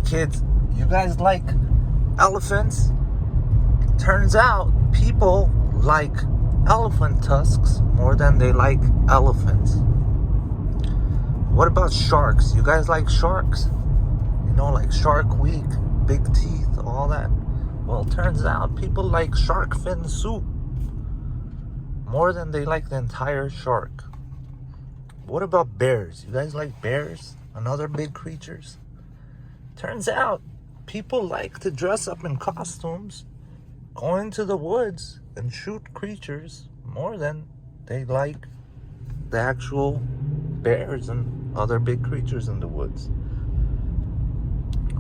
kids, you guys like elephants? Turns out people like elephant tusks more than they like elephants. What about sharks? You guys like sharks? You know, like Shark Week, big teeth, all that. Well, turns out people like shark fin soup more than they like the entire shark. What about bears? You guys like bears? Another big creatures? Turns out people like to dress up in costumes, go into the woods and shoot creatures more than they like the actual bears and other big creatures in the woods.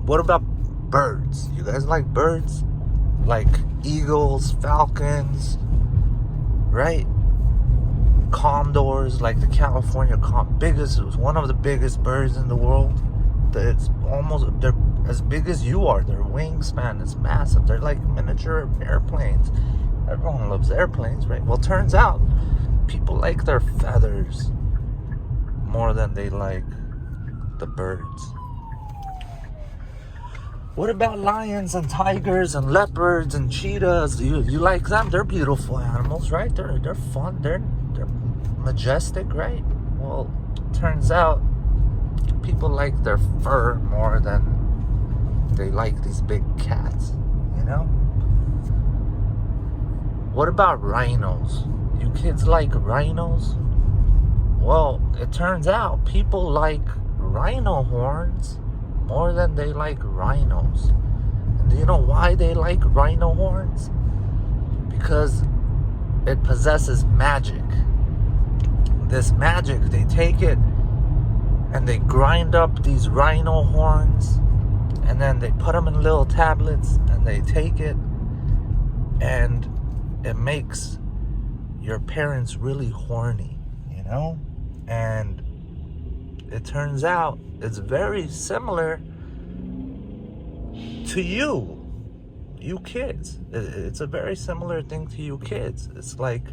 What about birds? You guys like birds? Like eagles, falcons, right? Condors, like the California biggest, one of the biggest birds in the world. They're as big as you are. Their wingspan is massive. They're like miniature airplanes. Everyone loves airplanes, right? Well, turns out people like their feathers more than they like the birds. What about lions and tigers and leopards and cheetahs? You like them? They're beautiful animals, right? They're fun. They're majestic, right? Well, turns out people like their fur more than they like these big cats, you know? What about rhinos? You kids like rhinos? Well, it turns out people like rhino horns more than they like rhinos. And do you know why they like rhino horns? Because it possesses magic. This magic, they take it and they grind up these rhino horns, and then they put them in little tablets, and they take it, and it makes your parents really horny, you know? And it turns out it's very similar to you kids. It's a very similar thing to you kids. It's like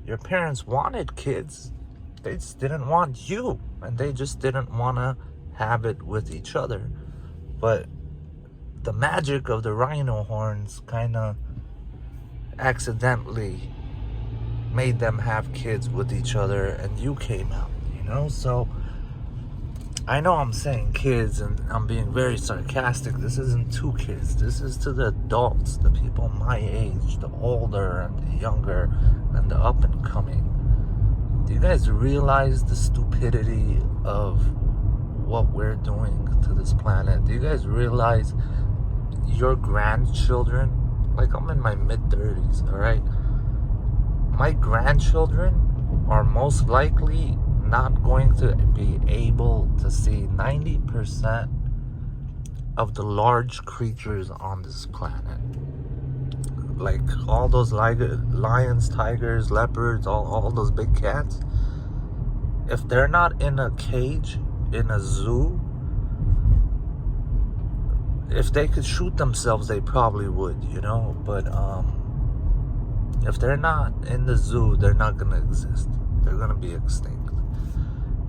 your parents wanted kids, they just didn't want you, and they just didn't want to have it with each other. But the magic of the rhino horns kind of accidentally made them have kids with each other, and you came out, you know? So I know I'm saying kids and I'm being very sarcastic. This isn't to kids. This is to the adults, the people my age, the older and the younger and the up and coming. Do you guys realize the stupidity of what we're doing to this planet? Do you guys realize your grandchildren, like I'm in my mid-30s, all right? My grandchildren are most likely not going to be able to see 90% of the large creatures on this planet. Like all those lions, tigers, leopards, all those big cats. If they're not in a cage, in a zoo, if they could shoot themselves, they probably would, you know? But if they're not in the zoo, they're not gonna exist. They're gonna be extinct.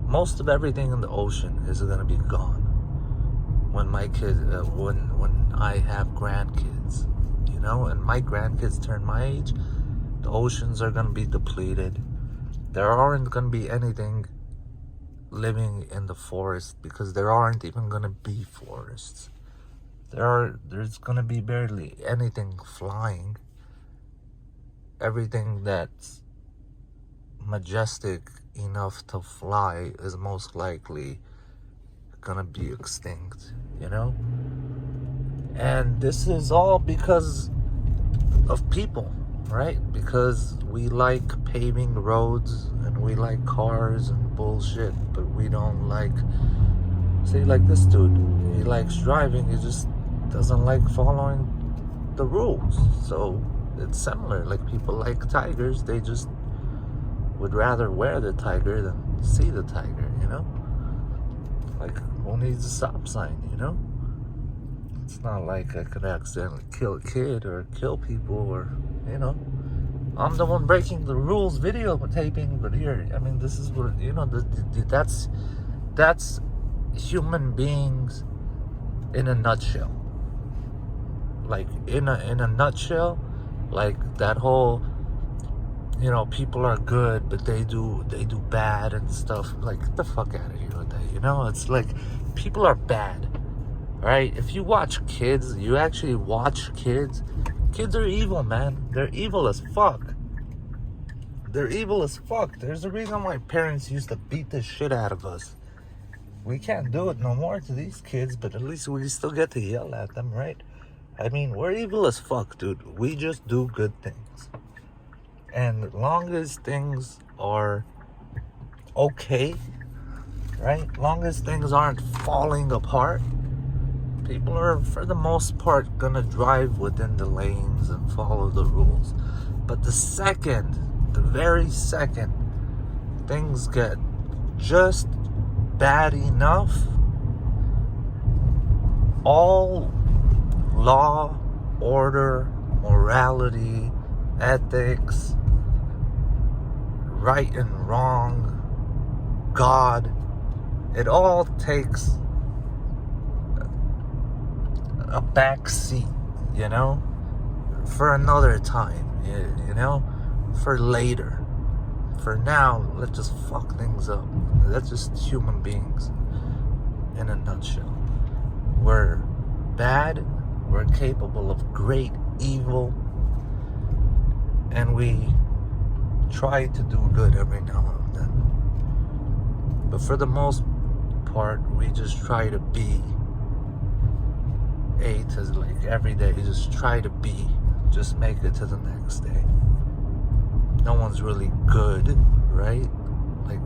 Most of everything in the ocean is gonna be gone when my kids, when I have grandkids, you know, and my grandkids turn my age. The oceans are gonna be depleted. There aren't gonna be anything living in the forest because there aren't even gonna be forests. There's gonna be barely anything flying. Everything that's majestic enough to fly is most likely gonna be extinct, you know? And this is all because of people, right? Because we like paving roads and we like cars and bullshit, but we don't like, say like this dude, he likes driving, he just doesn't like following the rules. So it's similar. Like people like tigers, they just would rather wear the tiger than see the tiger, you know? Like, who needs a stop sign, you know? It's not like I could accidentally kill a kid or kill people or, you know, I'm the one breaking the rules videotaping, but here, I mean, this is what, you know, that's human beings in a nutshell. Like in a nutshell, like that whole, people are good but they do bad and stuff. Like, get the fuck out of here with that. It's like people are bad, right? If you watch kids, you actually watch kids are evil, man. They're evil as fuck. There's a reason why parents used to beat the shit out of us. We can't do it no more to these kids, but at least we still get to yell at them, right? I mean, we're evil as fuck, dude. We just do good things. And long as things are okay, right? Long as things aren't falling apart, people are, for the most part, gonna drive within the lanes and follow the rules. But the very second, things get just bad enough, all law, order, morality, ethics, right and wrong, God, it all takes a back seat, for another time, for later. For now, let's just fuck things up. That's just human beings in a nutshell. We're bad, we're capable of great evil, and we try to do good every now and then. But for the most part, we just try to be every day, just try to be, just make it to the next day. No one's really good, right? Like,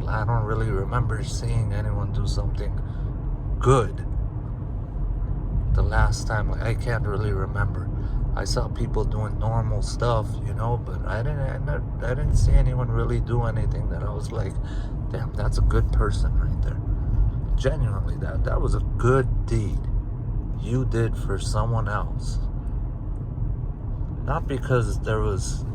I don't really remember seeing anyone do something good the last time. I can't really remember. I saw people doing normal stuff, but I didn't see anyone really do anything that I was like, damn, that's a good person right there. Genuinely, that was a good deed you did for someone else. Not because there was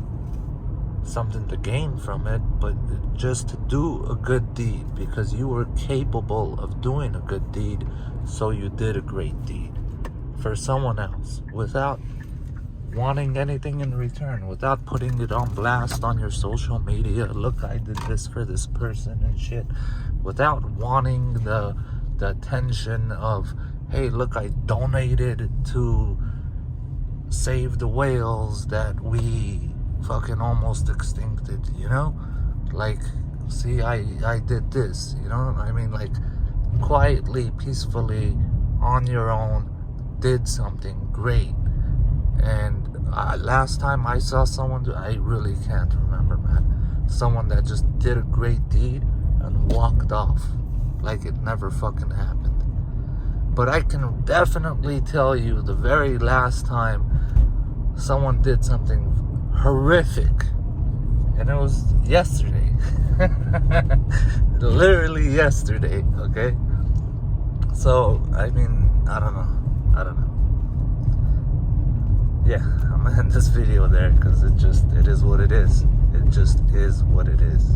something to gain from it, but just to do a good deed, because you were capable of doing a good deed, so you did a great deed for someone else without wanting anything in return, without putting it on blast on your social media. Look, I did this for this person and shit, without wanting the attention of, hey, look, I donated to save the whales that we fucking almost extincted, like, see, I did this, I mean, like, quietly, peacefully, on your own, did something great. And last time I saw someone do, I really can't remember, man, someone that just did a great deed and walked off like it never fucking happened. But I can definitely tell you the very last time someone did something horrific, and it was yesterday. Literally yesterday, okay? So, I mean, I don't know. Yeah, I'm gonna end this video there, because it is what it is. It just is what it is.